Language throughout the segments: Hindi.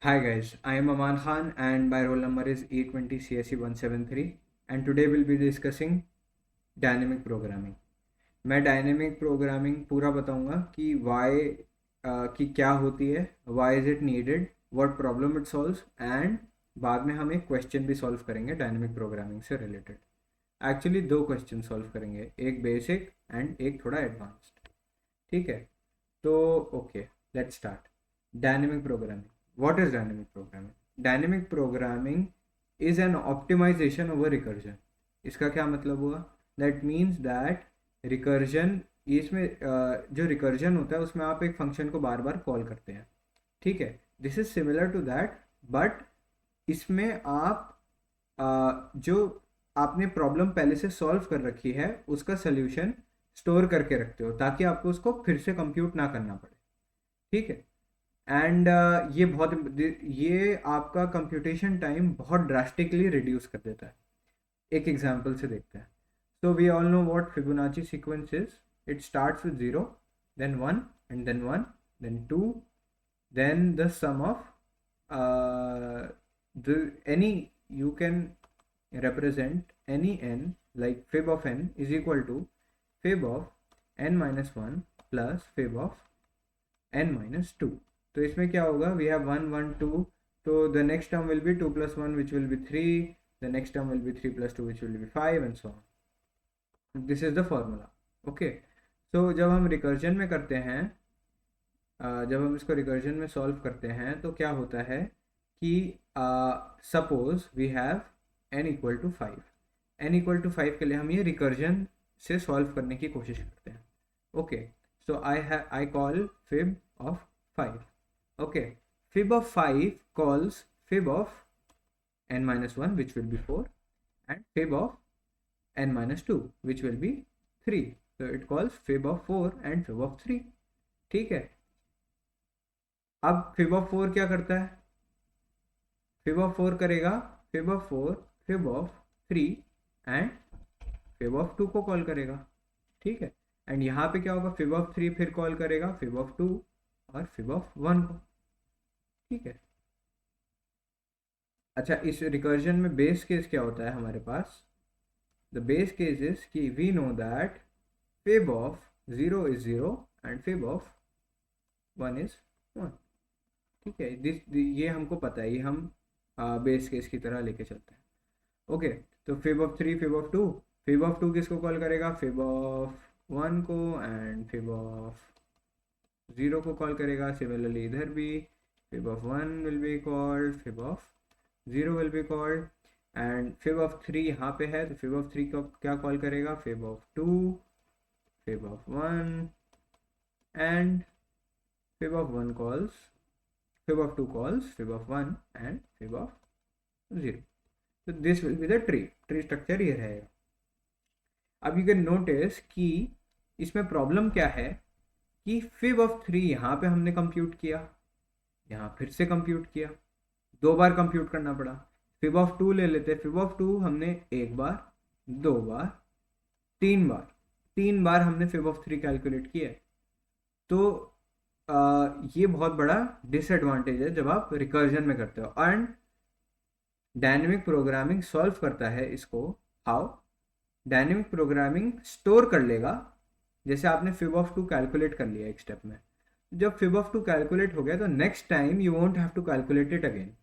Hi guys, I am Aman Khan and my roll number is E20 CSE 173 and today we'll be discussing dynamic programming. मैं डायनेमिक प्रोग्रामिंग पूरा बताऊंगा कि वाई की क्या होती है, why is it needed, what problem it solves and बाद में हम एक क्वेश्चन भी सॉल्व करेंगे डायनेमिक प्रोग्रामिंग से रिलेटेड। एक्चुअली दो क्वेश्चन सॉल्व करेंगे, एक बेसिक एंड एक थोड़ा एडवांस्ड। ठीक है, तो okay, let's start. Dynamic programming, what is dynamic programming? Dynamic programming is an optimization over recursion. इसका क्या मतलब हुआ? That means that recursion, इसमें जो recursion होता है उसमें आप एक फंक्शन को बार बार कॉल करते हैं। ठीक है, this is similar to that, but इसमें आप जो आपने प्रॉब्लम पहले से सॉल्व कर रखी है उसका सोल्यूशन स्टोर करके रखते हो ताकि आपको उसको फिर से कंप्यूट ना करना पड़े। ठीक है, एंड ये आपका कंप्यूटेशन टाइम बहुत ड्रास्टिकली रिड्यूस कर देता है। एक एग्जांपल से देखते हैं। So we all know what Fibonacci sequence is. It starts with 0, then 1 and then 1, then 2, then the sum of the any, you can represent any n, like fib of n is equal to fib of n minus 1 plus fib of n minus 2. तो इसमें क्या होगा, we have 1 1 2, तो the next term will be 2 plus 1 which will be 3, the next term will be 3 plus 2 which will be 5 and so on. This is the formula. Okay, so जब हम रिकर्जन में करते हैं, जब हम इसको रिकर्जन में सॉल्व करते हैं तो क्या होता है कि suppose we have n equal to 5। n equal to 5 के लिए हम ये रिकर्जन से सॉल्व करने की कोशिश करते हैं। Okay, so I call fib of 5। Okay, fib of 5 calls fib of n minus 1 which will be 4 and fib of n minus 2 which will be 3. So it calls fib of 4 and fib of 3. ठीक है, अब fib of 4 क्या करता है? fib of 4 करेगा fib of 4, fib of 3 and fib of 2 को कॉल करेगा। ठीक है, एंड यहाँ पे क्या होगा, fib of 3 फिर कॉल करेगा fib of 2 और fib of 1 को। ठीक है, अच्छा, इस रिकर्जन में बेस केस क्या होता है हमारे पास? द बेस केस इज कि we know that fib of 0 is 0 and fib of 1 is 1। ठीक है, ये हमको पता है, ये हम बेस केस की तरह लेके चलते हैं। ओके, तो fib of 3, fib of 2, fib of 2 किसको कॉल करेगा? फिब ऑफ 1 को, एंड फिब ऑफ 0 को कॉल करेगा। सिमिलरली इधर भी fib of 1 will be called, fib of 0 will be called, and fib of 3 यहाँ पे है तो fib of 3 को क्या कॉल करेगा? fib of 2, fib of 1 and fib of 1 calls, fib of 2 calls fib of 1 and fib of 0. So this will be the tree structure ये रहेगा। अब you can notice कि इसमें प्रॉब्लम क्या है कि fib of 3 यहाँ पे हमने कंप्यूट किया, यहाँ फिर से कंप्यूट किया, दो बार कंप्यूट करना पड़ा। फिब ऑफ 2 ले लेते, फिब ऑफ 2 हमने एक बार, दो बार, तीन बार हमने फिब ऑफ 3 कैलकुलेट किया। तो ये बहुत बड़ा डिसएडवांटेज है जब आप रिकर्जन में करते हो। एंड डायनेमिक प्रोग्रामिंग सॉल्व करता है इसको। हाउ? डायनेमिक प्रोग्रामिंग स्टोर कर लेगा, जैसे आपने फिब ऑफ 2 कैलकुलेट कर लिया एक स्टेप में, जब फिब ऑफ 2 कैलकुलेट हो गया तो next time you won't have to calculate it again.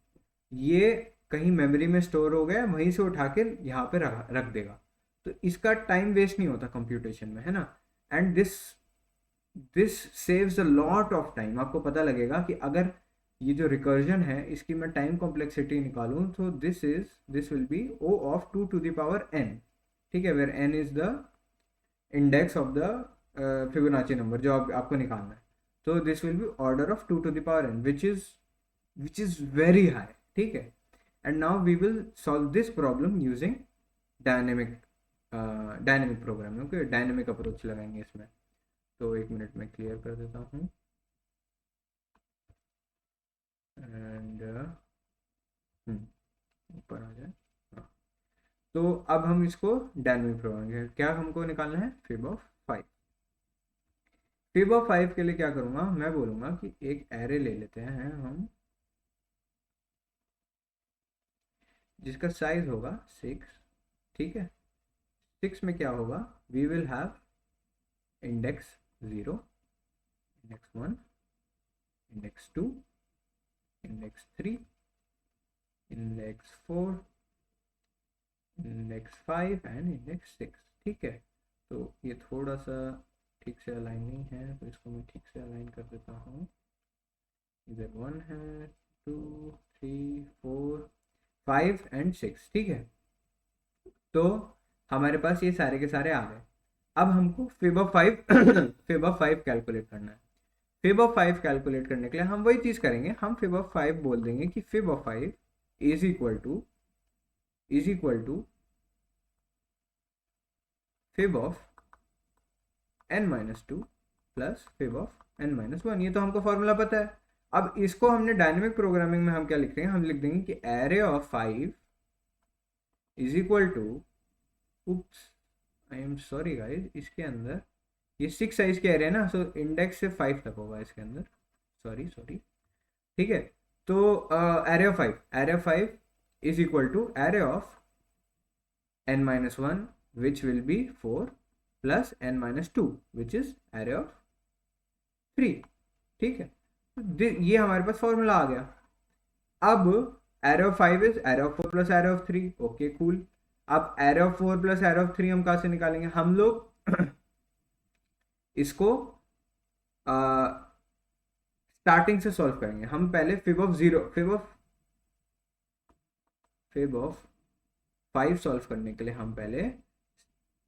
ये कहीं मेमोरी में स्टोर हो गया, वहीं से उठा के यहाँ पे रख देगा, तो इसका टाइम वेस्ट नहीं होता कंप्यूटेशन में, है ना। And this saves a lot of time. आपको पता लगेगा कि अगर ये जो रिकर्जन है इसकी मैं टाइम कॉम्प्लेक्सिटी निकालूं तो this will be O of 2 to the power n। ठीक है, where n is the index of the Fibonacci number जो आपको निकालना है। तो this will be order of 2 to the power n which is very high। ठीक है, and now we will solve this problem using dynamic programming। Okay, dynamic approach लगाएंगे इसमें। तो एक मिनट में क्लियर कर देता हूँ एंड ऊपर आ जाए। हाँ, तो अब हम इसको डायनेमिक प्रोग्रामिंग, क्या हमको निकालना है? Fib of 5। फिब ऑफ 5 के लिए क्या करूँगा, मैं बोलूँगा कि एक एरे ले लेते हैं हम, जिसका साइज होगा 6, ठीक है। 6 में क्या होगा, we will have index 0, index 1, index 2, index 3, index 4, index 5 and index 6, ठीक है। तो ये थोड़ा सा ठीक से अलाइन नहीं है, तो इसको मैं ठीक से अलाइन कर देता हूँ। इधर 1 है, 2, 3, 4, 5 एंड 6, ठीक है। तो हमारे पास ये सारे के सारे आ गए। अब हमको fib of 5 fib of 5 calculate करना है। फिब ऑफ 5 कैलकुलेट करने के लिए हम वही चीज़ करेंगे, हम फिब ऑफ 5 बोल देंगे कि fib of 5 is equal to fib of n-2 plus fib of n-1। ये तो हमको फॉर्मूला पता है। अब इसको हमने डायनेमिक प्रोग्रामिंग में हम क्या लिख देंगे, हम लिख देंगे कि array of 5 is equal to, oops I am sorry guys, इसके अंदर ये 6 साइज के एरे है ना, सो इंडेक्स से 5 तक होगा इसके अंदर, सॉरी सॉरी, ठीक है। तो array of 5 is equal to array of n-1 which will be 4 plus n-2 which is array of 3, ठीक है। तो ये हमारे पास फॉर्मूला आ गया। अब array of 5 is array of 4 plus array of 3, okay cool. अब array of 4 plus array of 3 हम कहाँ से निकालेंगे, हम लोग इसको स्टार्टिंग से सॉल्व करेंगे। हम पहले फिब ऑफ 5 सॉल्व करने के लिए हम पहले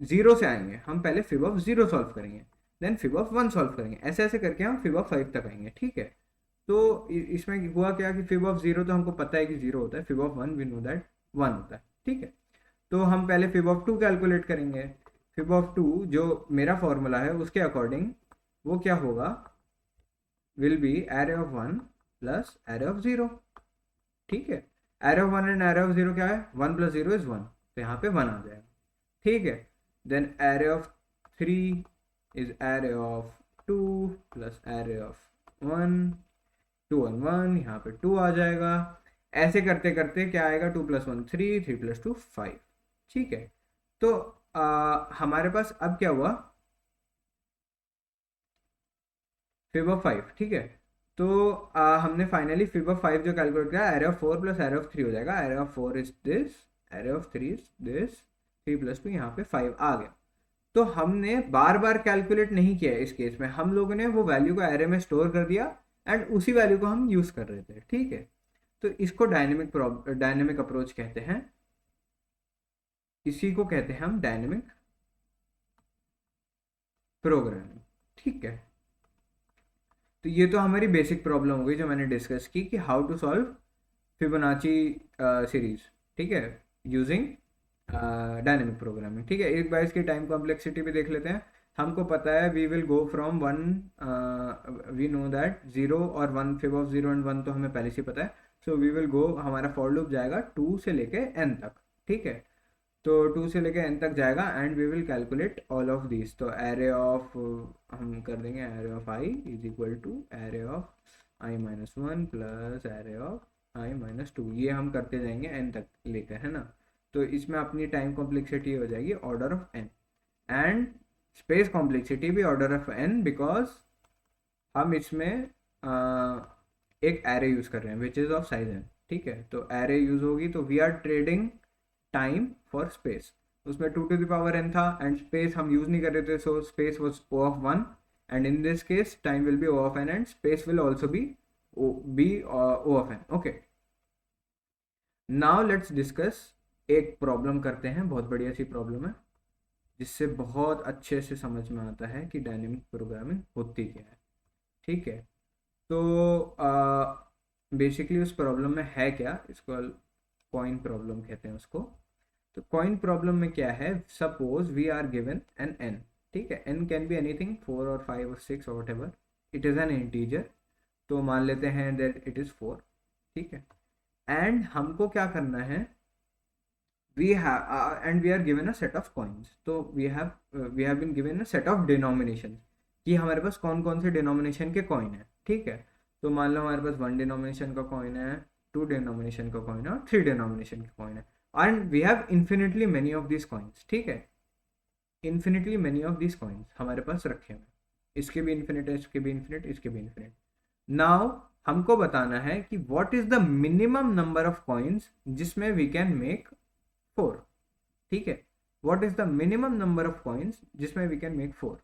0 से आएंगे। हम पहले फिब ऑफ 0 सॉल्व करेंगे, देन फिब ऑफ 1 सॉल्व करेंगे, ऐसे ऐसे करके हम फिब ऑफ 5 तक आएंगे, ठीक है। तो इसमें हुआ क्या कि फिब ऑफ 0 तो हमको पता है कि 0 होता है, fib of 1 we know that 1 होता है, ठीक है। तो हम पहले फिब ऑफ 2 कैलकुलेट करेंगे। फिब ऑफ 2 जो मेरा फॉर्मूला है उसके अकॉर्डिंग वो क्या होगा, will be array of 1 plus array of 0, ठीक है। Array of 1 and array of 0 क्या है, 1 प्लस 0 इज 1, तो यहाँ पे 1 आ जाएगा, ठीक है। Then array of 3 is array of 2 plus array of 1, 2 और 1 यहाँ पे 2 आ जाएगा। ऐसे करते करते क्या आएगा, 2 प्लस 1 3, 3 प्लस 2 5, ठीक है। तो हमारे पास अब क्या हुआ, फिब ऑफ 5, ठीक है। तो हमने फाइनली फिब ऑफ 5 जो कैलकुलेट किया, array of 4 plus array of 3 हो जाएगा। Array of 4 is this, array of 3 is this, 3 plus 2 यहाँ पे 5 आ गया। तो हमने बार बार कैलकुलेट नहीं किया इस केस में, हम लोगों ने वो वैल्यू को एरे में स्टोर कर दिया एंड उसी वैल्यू को हम यूज कर रहे थे, ठीक है। तो इसको डायनेमिक अप्रोच कहते हैं, इसी को कहते हैं हम डायनेमिक प्रोग्रामिंग, ठीक है। तो ये तो हमारी बेसिक प्रॉब्लम हो गई जो मैंने डिस्कस की कि how to solve Fibonacci series, ठीक है, यूजिंग डायनेमिक प्रोग्रामिंग, ठीक है। एक बार इसकी टाइम कॉम्प्लेक्सिटी भी देख लेते हैं। हमको पता है we will go from 1, we know that 0 और 1, फिब ऑफ 0 एंड 1 तो हमें पहले से पता है। सो वी विल गो, हमारा फॉर लूप जाएगा 2 से लेके n तक, ठीक है। तो 2 से लेके n तक जाएगा and we will calculate all of this. तो एरे ऑफ हम कर देंगे array of i is equal to array of i-1 plus array of i-2, ये हम करते जाएंगे n तक लेकर, है ना। तो इसमें अपनी टाइम कॉम्प्लेक्सिटी हो जाएगी order of n and space complexity भी ऑर्डर ऑफ n, बिकॉज हम इसमें एक एरे यूज कर रहे हैं which is of size n, ठीक है। तो एरे यूज होगी तो we are trading time for space. उसमें 2 टू द पावर n था एंड स्पेस हम यूज नहीं कर रहे थे, so space was o of 1 and in this case time will be o of n and space will also be o of n, okay. Now let's discuss, एक प्रॉब्लम करते हैं, बहुत बढ़िया सी प्रॉब्लम है जिससे बहुत अच्छे से समझ में आता है कि डायनेमिक प्रोग्रामिंग होती क्या है, ठीक है। तो बेसिकली उस प्रॉब्लम में है क्या, इसको कॉइन प्रॉब्लम कहते हैं उसको। तो कॉइन प्रॉब्लम में क्या है, suppose we are given an n, ठीक है। n कैन बी एनीथिंग, 4 और 5 और 6 और whatever, it is an integer. तो मान लेते हैं दैट इट इज़ 4, ठीक है। एंड हमको क्या करना है, we have and we are given a set of coins। तो we have been given a set of denominations कि हमारे पास कौन कौन से डिनोमिनेशन के कॉइन है, ठीक है। तो मान लो हमारे पास 1 डिनोमिनेशन का कॉइन है, टू डिनोमिनेशन का कॉइन है और थ्री डिनोमिनेशन का कॉइन है, and we have infinitely many of this coins, ठीक है, infinitely many of this coins हमारे पास रखे हुए, इसके भी इन्फिनिट है, इसके भी इन्फिनिट, इसके भी इन्फिनिट। नाउ हमको बताना है कि what is the minimum number of coins जिसमें वी कैन मेक 4, ठीक है, what is the minimum number of coins जिसमें वी कैन मेक 4।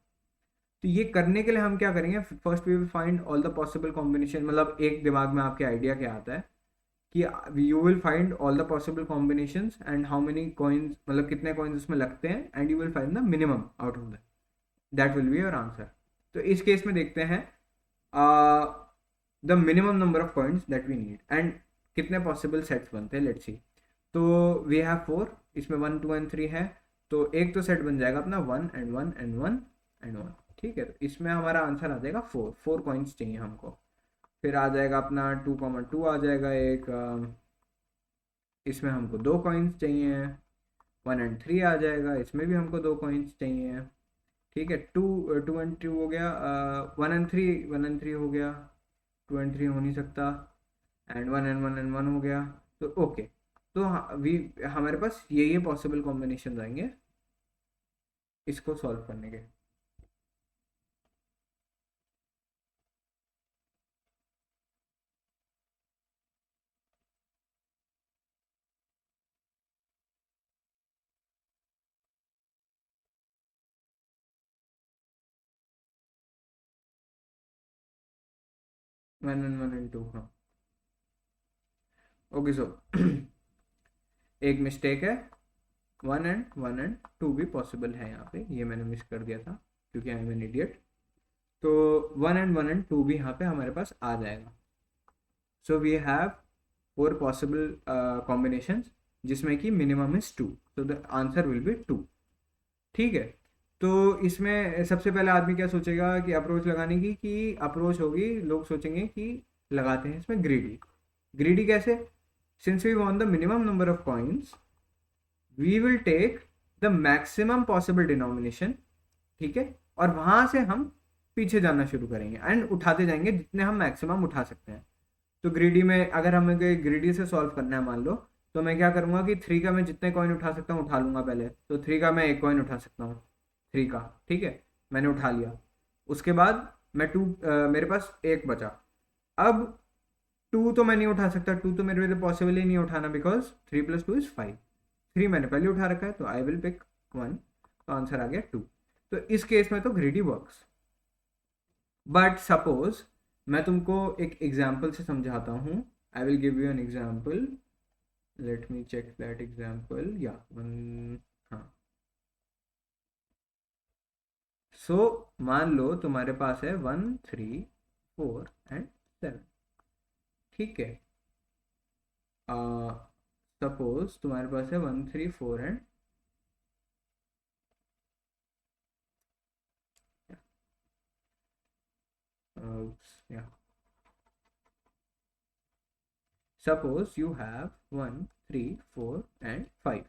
तो ये करने के लिए हम क्या करेंगे, first we will find all the possible combination, मतलब एक दिमाग में आपके आइडिया क्या आता है कि you will find all the possible combinations and how many coins, मतलब कितने कॉइन्स उसमें लगते हैं, and you will find the minimum out of that will be your answer. तो इस केस में देखते हैं the minimum number of coins that we need and कितने पॉसिबल सेट्स बनते हैं, लेट्स सी। तो वी हैव 4, इसमें 1 2 एंड 3 है, तो एक तो सेट बन जाएगा अपना 1 एंड 1 एंड 1 एंड 1, ठीक है, तो इसमें हमारा आंसर आ जाएगा 4 कॉइन्स चाहिए हमको। फिर आ जाएगा अपना 2,2 आ जाएगा एक, इसमें हमको 2 कॉइन्स चाहिए। 1 एंड 3 आ जाएगा, इसमें भी हमको 2 कॉइन्स चाहिए, ठीक है। 2 एंड 2 हो गया, 1 एंड 3 हो गया, 2 एंड 3 हो नहीं सकता, एंड 1 हो गया, तो ओके। तो हमारे पास ये पॉसिबल कॉम्बिनेशन आएंगे इसको सॉल्व करने के। वन एंड टू, हाँ, ओके। सो एक मिस्टेक है, 1 एंड 2 भी पॉसिबल है यहाँ पे, ये मैंने मिस कर दिया था क्योंकि आई एम एन इडियट। तो 1 एंड 2 भी यहाँ पे हमारे पास आ जाएगा। So we have 4 possible combinations जिसमें कि मिनिमम इज 2, तो द आंसर विल बी 2, ठीक है। तो इसमें सबसे पहले आदमी क्या सोचेगा कि अप्रोच लगाने की, कि अप्रोच होगी, लोग सोचेंगे कि लगाते हैं इसमें ग्रीडी। ग्रीडी कैसे? Since we want the minimum number of coins we will take the maximum possible denomination, ठीक है, और वहां से हम पीछे जाना शुरू करेंगे एंड उठाते जाएंगे जितने हम मैक्सिमम उठा सकते हैं। तो ग्रीडी में अगर हमें ग्रीडी से सॉल्व करना है मान लो, तो मैं क्या करूंगा कि 3 का मैं जितने कॉइन उठा सकता हूँ उठा लूंगा पहले। तो 3 का मैं एक कॉइन उठा सकता हूँ, 3 का, ठीक है, मैंने उठा लिया। उसके बाद मैं 2, मेरे पास एक बचा। अब 2 तो मैं नहीं उठा सकता, 2 तो मेरे लिए पॉसिबल ही नहीं उठाना, बिकॉज 3 + 2 = 5। 3 मैंने पहले उठा रखा है, तो आई विल पिक 1, तो आंसर आ गया 2। तो इस केस में तो ग्रीडी वर्क्स। बट सपोज मैं तुमको एक एग्जाम्पल से समझाता हूँ, I will give you an example, let me check that example, या हाँ। सो मान लो तुम्हारे पास है 1 3 4 एंड 7, ठीक है। सपोज तुम्हारे पास है 1 3 4 and yeah, suppose you have 1 3 4 and 5,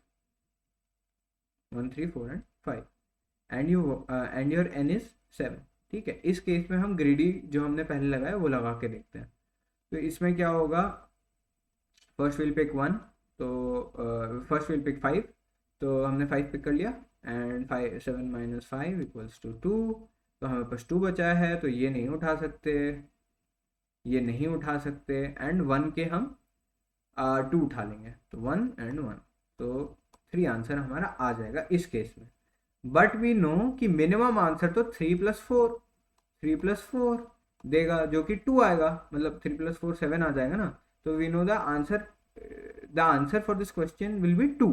1 3 4 and 5, and your n is 7, ठीक है। इस केस में हम ग्रीडी जो हमने पहले लगाया वो लगा के देखते हैं। तो इसमें क्या होगा, फर्स्ट विल पिक 1, तो फर्स्ट विल पिक 5, तो हमने 5 पिक कर लिया, एंड 7 - 5 = 2, तो हमें पास 2 बचा है, तो ये नहीं उठा सकते, ये नहीं उठा सकते, एंड 1 के हम 2 उठा लेंगे, तो 1 एंड 1, तो 3 आंसर हमारा आ जाएगा इस केस में। बट वी नो कि मिनिमम आंसर तो 3 + 4, 3 + 4 देगा, जो कि 2 आएगा, मतलब 3 + 4 7 आ जाएगा ना। तो we know the answer for this question will be 2,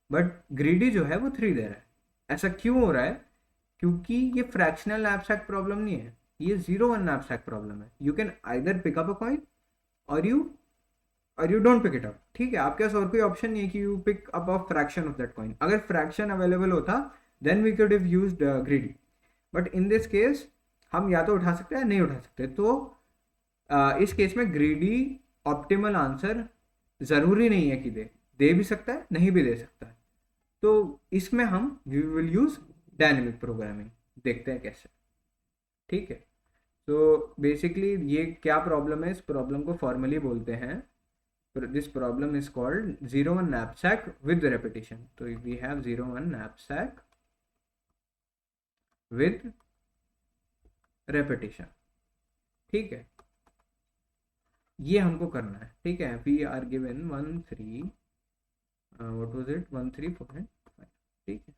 but greedy जो है वो 3 दे रहा है। ऐसा क्यों हो रहा है? क्योंकि ये फ्रैक्शनल एब्स्ट्रैक्ट प्रॉब्लम नहीं है, ये 0 1 एब्स्ट्रैक्ट प्रॉब्लम है। You can either pick up a coin और you don't pick it up, ठीक है। आपके पास और कोई ऑप्शन नहीं है कि you pick up a fraction of that coin. अगर फ्रैक्शन अवेलेबल होता then we could have used greedy, but in this case हम या तो उठा सकते हैं नहीं उठा सकते। तो इस केस में ग्रीडी ऑप्टिमल आंसर जरूरी नहीं है कि दे भी सकता है, नहीं भी दे सकता है। तो इसमें हम we will use dynamic programming, देखते हैं कैसे, ठीक है। तो बेसिकली ये क्या प्रॉब्लम है, इस प्रॉब्लम को फॉर्मली बोलते हैं This problem is called 0 1 knapsack with repetition. So we have 0 1 knapsack with repetition. ठीक है, ये हमको करना है. ठीक है, we are given 1 3 what was it 1 3 4 and 5. ठीक है,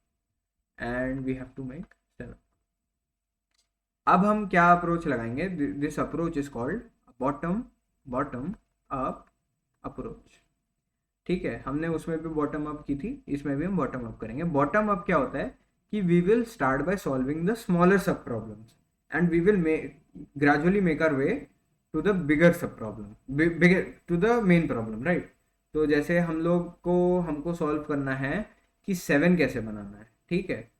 and we have to make 7. अब हम क्या अप्रोच लगाएंगे? This approach is called bottom up approach. ठीक है, हमने उसमें भी बॉटम अप की थी, इसमें भी हम बॉटम अप करेंगे. बॉटम अप क्या होता है कि we will start by solving the smaller sub problems and we will gradually make our way to the bigger sub problem, bigger to the main problem, right. तो जैसे हमको सॉल्व करना है कि 7 कैसे बनाना है. ठीक है,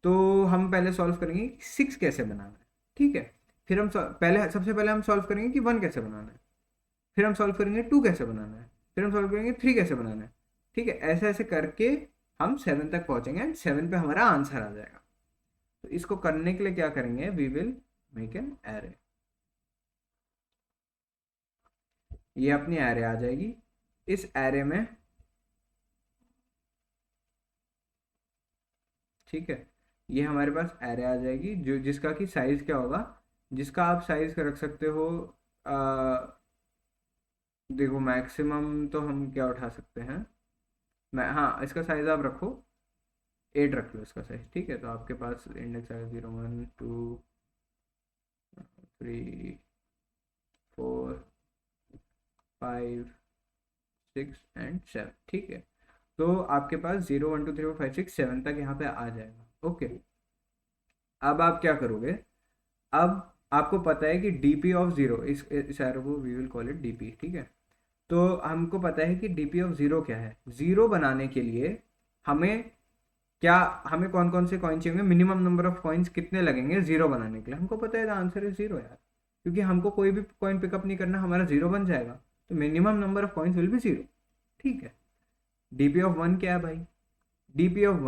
तो हम पहले सॉल्व करेंगे 6 कैसे बनाना है. ठीक है, फिर हम सबसे पहले हम सॉल्व करेंगे कि 1 कैसे बनाना है, फिर हम सॉल्व करेंगे 2 कैसे बनाना है, फिर हम सॉल्व करेंगे 3 कैसे बनाना है. ठीक है, ऐसे ऐसे करके हम 7 तक पहुंचेंगे एंड 7 पे हमारा आंसर आ जाएगा. तो इसको करने के लिए क्या करेंगे? We will make an array. ये अपनी एरे आ जाएगी. इस एरे में, ठीक है, ये हमारे पास एरे आ जाएगी जो जिसका कि साइज क्या होगा, जिसका आप साइज रख सकते हो. देखो मैक्सिमम तो हम क्या उठा सकते हैं, हाँ, इसका साइज आप रखो 8 रख लो इसका साइज. ठीक है, तो आपके पास इंडेक्स आएगा 0 1 2 3 4 5 6 एंड 7. ठीक है, तो आपके पास 0 1 2 3 4 5 6 7 तक यहाँ पे आ जाएगा. ओके, अब आप क्या करोगे? अब आपको पता है कि dp ऑफ 0, इस एरो को we will call it dp. ठीक है, तो हमको पता है कि dp ऑफ 0 क्या है. 0 बनाने के लिए हमें कौन कौन से कॉइन चाहिए, मिनिमम नंबर ऑफ कॉइन्स कितने लगेंगे 0 बनाने के लिए. हमको पता है आंसर इज 0 यार, क्योंकि हमको कोई भी कॉइन पिकअप नहीं करना, हमारा 0 बन जाएगा. तो minimum number of coins will be 0. ठीक है, dp ऑफ 1 क्या है भाई? dp ऑफ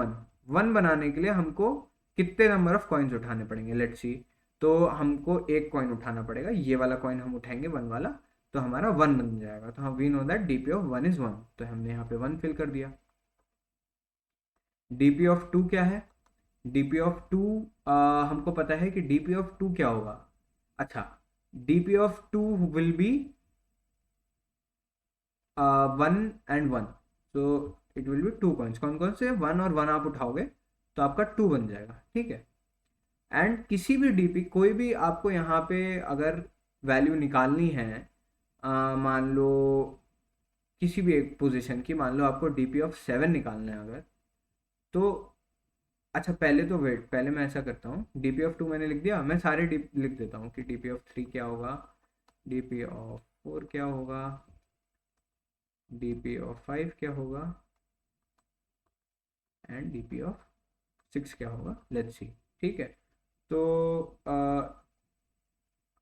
1 बनाने के लिए हमको कितने नंबर ऑफ कॉइन्स उठाने पड़ेंगे? Let's see. तो हमको एक कॉइन उठाना पड़ेगा, ये वाला कॉइन हम उठाएंगे 1 वाला, तो हमारा 1 बन जाएगा. तो हम we know that dp of 1 is 1, तो हमने यहाँ पे 1 फिल कर दिया. dp ऑफ 2 क्या है? dp ऑफ 2 हमको पता है कि dp ऑफ 2 क्या होगा. अच्छा, dp of 2 will be 1 and 1, so it will be 2 coins. कौन कौन से? 1 और 1 आप उठाओगे तो आपका 2 बन जाएगा. ठीक है, एंड किसी भी dp, कोई भी आपको यहाँ पे अगर वैल्यू निकालनी है, मान लो किसी भी एक पोजीशन की, मान लो आपको dp ऑफ 7 निकालना है अगर, तो अच्छा पहले तो वेट, पहले मैं ऐसा करता हूँ, dp ऑफ 2 मैंने लिख दिया, मैं सारे लिख देता हूँ कि dp ऑफ 3 क्या होगा, dp ऑफ 4 क्या होगा, dp ऑफ 5 क्या होगा एंड dp ऑफ 6 क्या होगा. Let's see. ठीक है, तो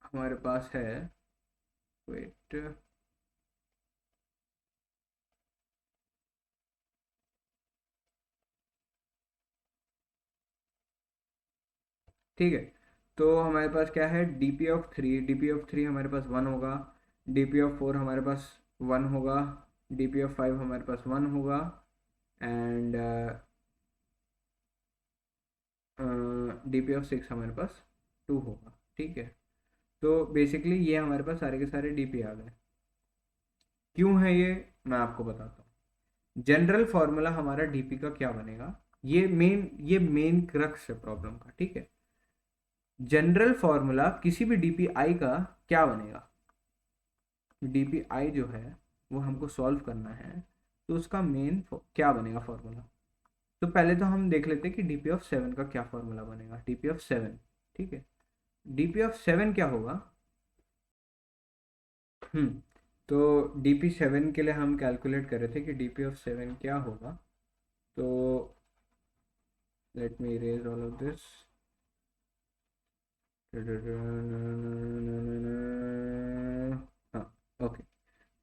हमारे पास है, वेट, ठीक है, तो हमारे पास क्या है? dp ऑफ 3 हमारे पास 1 होगा, dp ऑफ 4 हमारे पास 1 होगा, dp ऑफ 5 हमारे पास 1 होगा एंड dp ऑफ 6 हमारे पास 2 होगा. ठीक है, तो बेसिकली ये हमारे पास सारे के सारे dp आ गए. क्यों है ये, मैं आपको बताता हूँ. जनरल फॉर्मूला हमारा dp का क्या बनेगा, ये मेन क्रक्स है प्रॉब्लम का. ठीक है, जनरल फॉर्मूला किसी भी dpi का क्या बनेगा? dpi जो है वो हमको सॉल्व करना है, तो उसका मेन क्या बनेगा फॉर्मूला. तो पहले तो हम देख लेते हैं कि dp ऑफ 7 का क्या फॉर्मूला बनेगा. dp ऑफ 7, ठीक है, dp ऑफ 7 क्या होगा? तो dp7 के लिए हम कैलकुलेट कर रहे थे कि dp ऑफ 7 क्या होगा. तो let me erase all of this. हाँ, ओके,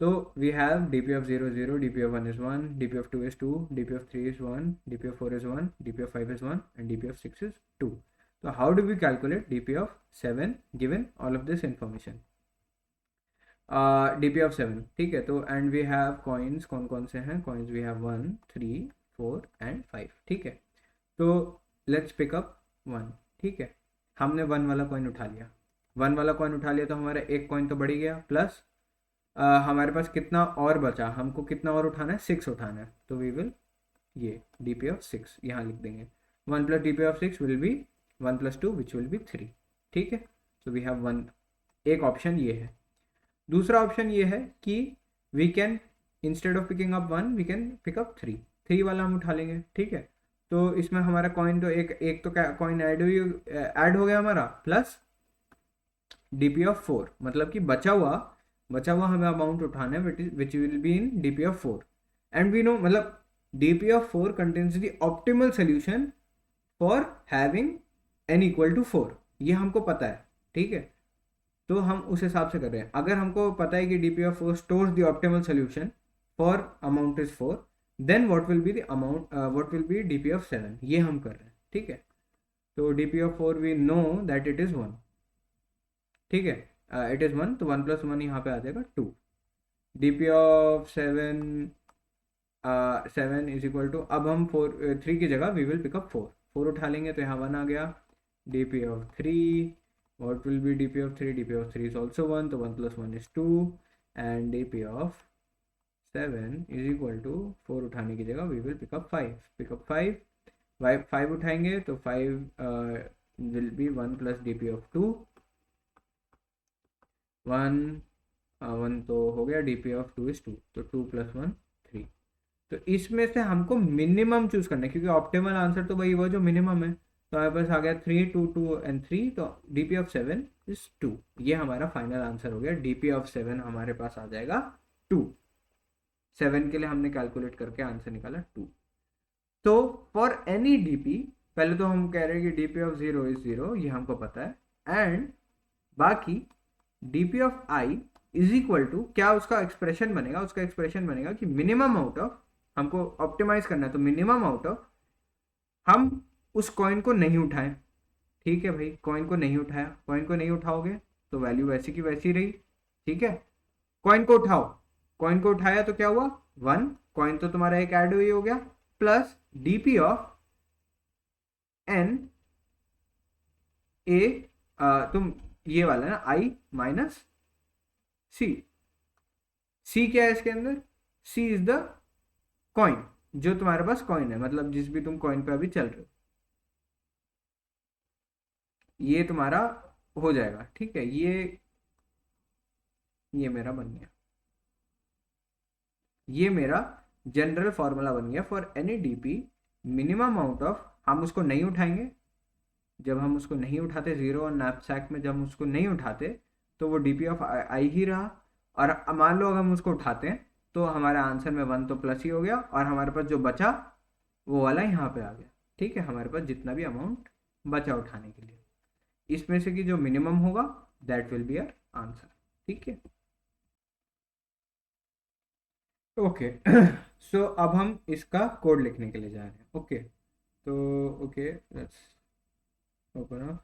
तो we have dp of 0 0, dp of 1 is 1, dp of 2 is 2, dp of 3 is 1, dp of 4 is 1, dp of 5 is 1 and dp of 6 is 2. So how do we calculate dp of 7 given all of this information? DP of 7, ठीक है। तो एंड वी हैव कॉइन्स, कौन कौन से हैं कॉइन्स, वी हैव 1 3 4 एंड 5, ठीक है। तो लेट्स पिक अप 1, ठीक है। हमने 1 वाला कॉइन उठा लिया, 1 वाला कॉइन उठा लिया तो हमारा एक कॉइन तो बढ़ ही गया, प्लस हमारे पास कितना और बचा, हमको कितना और उठाना है, 6 उठाना है। तो वी विल ये DP of 6 यहाँ लिख देंगे, 1 plus DP of 6 will be 1 plus 2 which will B 3, ठीक है। तो वी हैव 1, एक ऑप्शन ये है। दूसरा ऑप्शन ये है कि we can instead of picking up 1 we can pick up 3 वाला हम उठा लेंगे, ठीक है। तो इसमें हमारा कॉइन तो एक तो क्या कॉइन ऐड हो गया हमारा, प्लस DP of 4, मतलब कि बचा हुआ हमें अमाउंट उठाना है which will be in DP of 4 and we know, मतलब DP of 4 contains the optimal solution for having n=4, ये हमको पता है, ठीक है। तो हम उस हिसाब से कर रहे हैं। अगर हमको पता है कि DP of 4 stores the optimal solution for amount is 4, then what will be the amount, what will be DP of 7, ये हम कर रहे हैं, ठीक है। तो DP of 4 we know that it is 1, ठीक है, इट इज 1, तो 1 प्लस 1 यहाँ पे आ जाएगा 2। DP of 7 is equal to, अब हम 3 की जगह वी विल पिकअप 4 उठा लेंगे तो यहाँ 1 आ गया। DP of 3, what will be DP of 3? DP of 3 is also 1, तो 1 plus 1 is 2 and DP of 7 is equal to 4 उठाने की जगह we will pick up 5, 5 उठाएंगे तो 5 will be 1 plus DP of 2, 1 तो हो गया, DP of 2 is 2, तो 2 plus 1 3। तो इसमें से हमको मिनिमम चूज करना है क्योंकि ऑप्टिमल आंसर तो वही वो जो मिनिमम है। तो हमारे पास आ गया 3 2 2 एंड 3, तो DP of 7 इज 2, ये हमारा फाइनल आंसर हो गया। DP of 7 हमारे पास आ जाएगा 2, 7 के लिए हमने कैलकुलेट करके आंसर निकाला 2। तो फॉर एनी DP, पहले तो हम कह रहे हैं कि DP of 0 इज 0, ये हमको पता है, एंड बाकी DP of I is equal to क्या उसका एक्सप्रेशन बनेगा, उसका एक्सप्रेशन बनेगा कि मिनिमम आउट ऑफ, हमको ऑप्टिमाइज करना है तो मिनिमम आउट ऑफ हम उस कॉइन को नहीं उठाएं, ठीक है भाई। कॉइन को नहीं उठाया, कॉइन को नहीं उठाओगे तो वैल्यू वैसी की वैसी रही, ठीक है। कॉइन को उठाओ, कॉइन को उठाया तो क्या हुआ 1, कॉइन तो तुम्हारा एक ऐड हुई हो गया, plus DP of n a, तुम ये वाला ना I माइनस C क्या है इसके अंदर, C इज द कॉइन, जो तुम्हारे पास कॉइन है, मतलब जिस भी तुम कॉइन पे अभी चल रहे हो, ये तुम्हारा हो जाएगा, ठीक है। ये मेरा बन गया, ये मेरा जनरल फॉर्मूला बन गया for any DP। Minimum amount of, हम उसको नहीं उठाएंगे, जब हम उसको नहीं उठाते जीरो और नैपसैक में जब हम उसको नहीं उठाते तो वो DP of I ही रहा, और मान लो अगर हम उसको उठाते हैं तो हमारे आंसर में 1 तो प्लस ही हो गया, और हमारे पास जो बचा वो वाला यहाँ पे आ गया, ठीक है। हमारे पास जितना भी अमाउंट बचा उठाने के लिए, इसमें से कि जो मिनिमम होगा that will be our answer, ठीक है। ओके सो अब हम इसका कोड लिखने के लिए जा रहे हैं, ओके। तो okay let's open up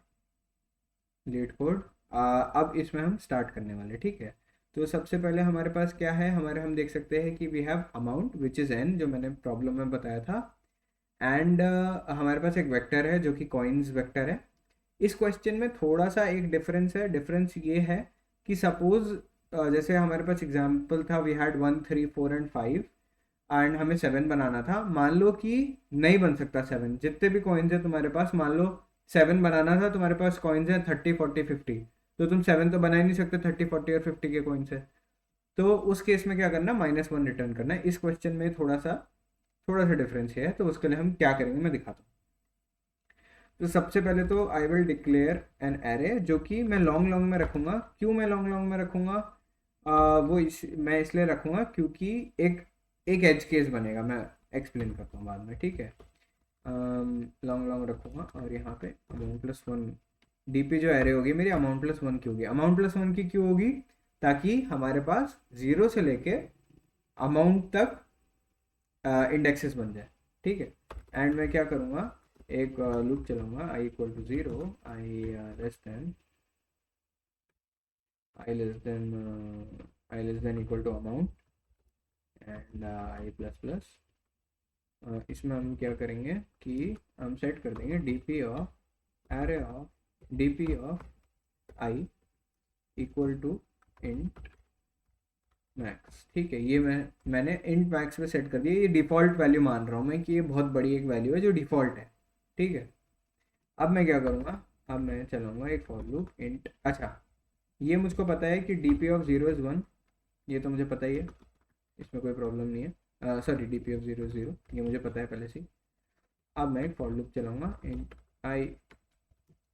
leet code. अब इसमें हम स्टार्ट करने वाले, ठीक है। तो सबसे पहले हमारे पास क्या है, हम देख सकते हैं कि we have amount which is n, जो मैंने प्रॉब्लम में बताया था, एंड हमारे पास एक वेक्टर है जो कि कॉइन्स वेक्टर है। इस क्वेश्चन में थोड़ा सा एक डिफरेंस है, डिफरेंस ये है कि सपोज जैसे हमारे पास एग्जाम्पल था, वी हैड 1 3 4 एंड 5 एंड हमें 7 बनाना था। मान लो कि नहीं बन सकता 7, जितने भी कॉइन्स है तुम्हारे पास, मान लो 7 बनाना था, तुम्हारे पास कॉइन्स है 30 40 50, तो तुम 7 तो बना ही नहीं सकते 30 40 और 50 के कॉइन्स है। तो उस केस में क्या करना, -1 रिटर्न करना है। इस क्वेश्चन में थोड़ा सा डिफरेंस है, तो उसके लिए हम क्या करेंगे मैं दिखाता हूँ। तो सबसे पहले तो I will declare an array, जो कि मैं लॉन्ग में रखूँगा। क्यों मैं लॉन्ग में रखूँगा, मैं इसलिए रखूँगा क्योंकि एक एज केस बनेगा, मैं एक्सप्लेन करता हूँ बाद में, ठीक है। लॉन्ग रखूँगा, और यहाँ पे अमाउंट+1 DP जो एरे होगी मेरी अमाउंट+1 की होगी। अमाउंट+1 की क्यों होगी, ताकि हमारे पास 0 से लेके अमाउंट तक इंडेक्सेस बन जाए, ठीक है। एंड मैं क्या करूँगा, एक लूप चलाऊंगा, i=0, i less than I less than equal to amount and I plus plus. इसमें हम क्या करेंगे कि हम सेट कर देंगे D of array of D of I equal to int max. ठीक है, ये मैंने इंट मैक्स में सेट कर दिया। ये डिफ़ॉल्ट वैल्यू मान रहा हूँ मैं कि ये बहुत बड़ी एक वैल्यू है जो डिफ़ॉल्ट है। ठीक है, अब मैं क्या करूँगा, अब मैं चलाऊँगा एक फॉर लूप इंट। अच्छा, ये मुझको पता है कि D P of zero is one, ये तो मुझे पता ही है, इसमें कोई प्रॉब्लम नहीं है। Sorry, D P of zero zero ये मुझे पता है पहले से। अब मैं एक फॉर लूप चलाऊँगा int I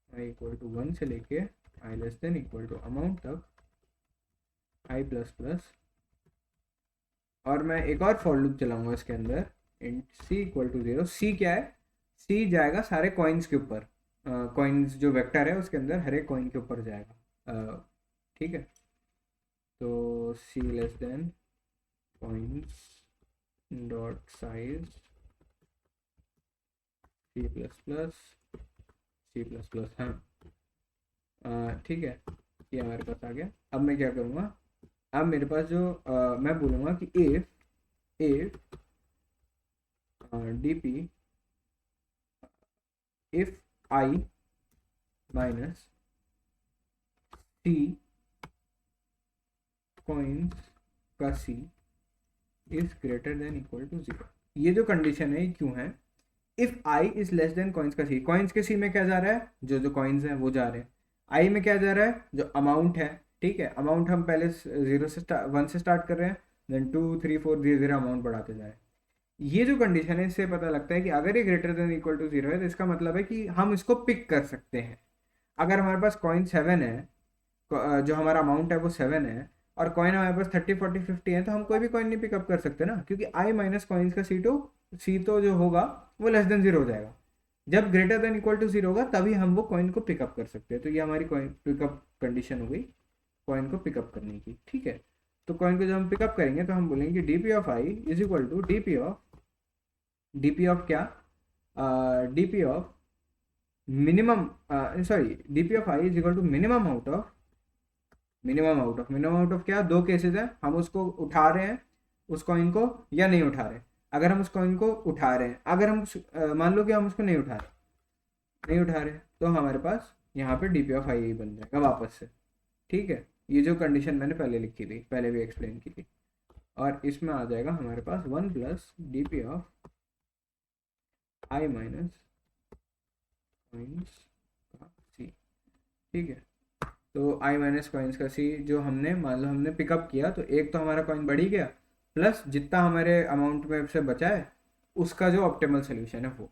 equal to one से लेके I less than equal to amount तक आई प्लस प्लस। और मैं एक और फॉर लूप चलाऊंगा इसके अंदर int C equal to zero. C क्या है, सी जाएगा सारे कॉइन्स के ऊपर, कॉइन्स जो वेक्टर है उसके अंदर हर एक कॉइन के ऊपर जाएगा। ठीक है, तो C less than coins dot size C plus plus C plus plus. हाँ, ठीक है, ये हमारे पास आ गया। अब मैं क्या करूँगा, अब मेरे पास जो मैं बोलूँगा कि if dp if I minus c coins का c is greater than equal to zero. ये जो कंडीशन है ये क्यों है, if i is less than coins का c, कॉइन्स के c में क्या जा रहा है, जो जो कॉइन्स हैं वो जा रहे हैं। i में क्या जा रहा है, जो अमाउंट है। ठीक है, अमाउंट हम पहले जीरो से वन से स्टार्ट कर रहे हैं, देन टू थ्री फोर धीरे धीरे अमाउंट बढ़ाते जा रहे हैं। ये जो कंडीशन है इससे पता लगता है कि अगर ये greater than equal to zero है तो इसका मतलब है कि हम इसको पिक कर सकते हैं। अगर हमारे पास कॉइन सेवन है, जो हमारा अमाउंट है वो सेवन है, और कॉइन हमारे पास 30 40 50 है, तो हम कोई भी कॉइन नहीं पिकअप कर सकते ना, क्योंकि आई माइनस कॉइन्स का सी तो जो होगा वो लेस देन जीरो हो जाएगा। जब greater than equal to zero होगा तभी हम वो कॉइन को पिकअप कर सकते हैं। तो ये हमारी कॉइन पिकअप कंडीशन हो गई कॉइन को पिकअप करने की। ठीक है, तो कॉइन को जब हम पिकअप करेंगे तो हम बोलेंगे D P of I is equal to D P of क्या, D P of minimum, sorry, D P of I is equal to minimum out of minimum out of क्या, दो केसेस है, हम उसको उठा रहे हैं उस कॉइन को या नहीं उठा रहे। अगर हम उस कॉइन को उठा रहे हैं, अगर हम मान लो कि हम उसको नहीं उठा रहे तो हमारे पास यहाँ पे डी पी ऑफ आई बन जाएगा वापस से। ठीक है, ये जो कंडीशन मैंने पहले लिखी थी, पहले भी एक्सप्लेन की थी, और इसमें आ जाएगा हमारे पास one plus D P of I minus coins का सी। ठीक है, तो आई माइनस कॉइन्स का सी जो हमने मान लो हमने पिकअप किया, तो एक तो हमारा कॉइन बढ़ ही गया, प्लस जितना हमारे अमाउंट में से बचा है उसका जो ऑप्टिमल सोल्यूशन है वो,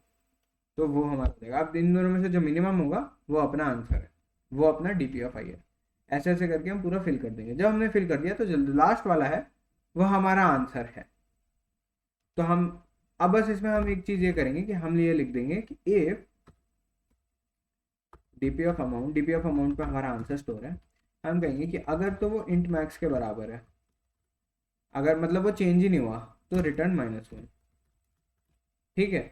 तो वो हमारा देगा। अब इन दोनों में से जो मिनिमम होगा वो अपना आंसर है, वो अपना डी पी ऑफ आई है। ऐसे ऐसे करके हम पूरा फिल कर देंगे। जब हमने फिल कर दिया तो जो लास्ट वाला है वो हमारा आंसर है। तो हम अब बस इसमें हम एक चीज़ ये करेंगे कि हम ये लिख देंगे कि इफ डीपी ऑफ अमाउंट पे हमारा आंसर स्टोर है, हम कहेंगे कि अगर तो वो इंट मैक्स के बराबर है, अगर मतलब वो चेंज ही नहीं हुआ तो रिटर्न -1। ठीक है,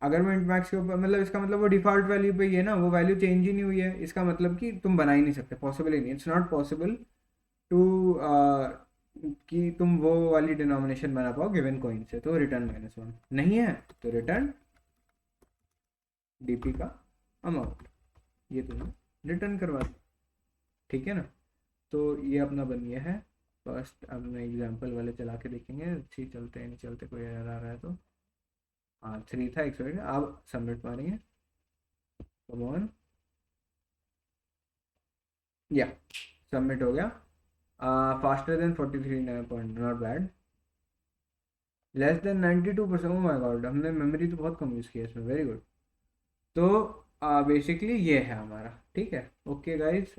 अगर वो इंट मैक्स के ऊपर मतलब इसका मतलब वो डिफॉल्ट वैल्यू पे ही है ना, वो वैल्यू चेंज ही नहीं हुई है, इसका मतलब कि तुम बना ही नहीं सकते, पॉसिबल ही नहीं, इट्स नॉट पॉसिबल टू कि तुम वो वाली डिनोमिनेशन बना पाओ गिवन कॉइन से, तो रिटर्न -1 नहीं है, तो रिटर्न डीपी का अमाउंट, ये तुम्हें रिटर्न करवा दो। ठीक है ना, तो ये अपना बन गया है फर्स्ट। अब मैं एग्जाम्पल वाले चला के देखेंगे, अच्छी चलते हैं नहीं चलते, कोई एरर आ रहा है तो। हाँ 3 था 108। अब सबमिट मारेंगे, कम ऑन, या सबमिट हो गया। Faster than 43 point, not bad. Less than 92%, oh my God, हमने मेमोरी तो बहुत कम यूज़ किया इसमें, वेरी गुड। तो बेसिकली ये है हमारा। ठीक है, ओके गाइज,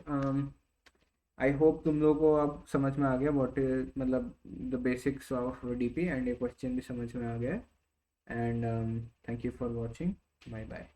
आई होप तुम लोगों को अब समझ में आ गया व्हाट इज मतलब the basics of DP, and ये क्वेश्चन भी समझ में आ गया। And thank you for watching, bye bye.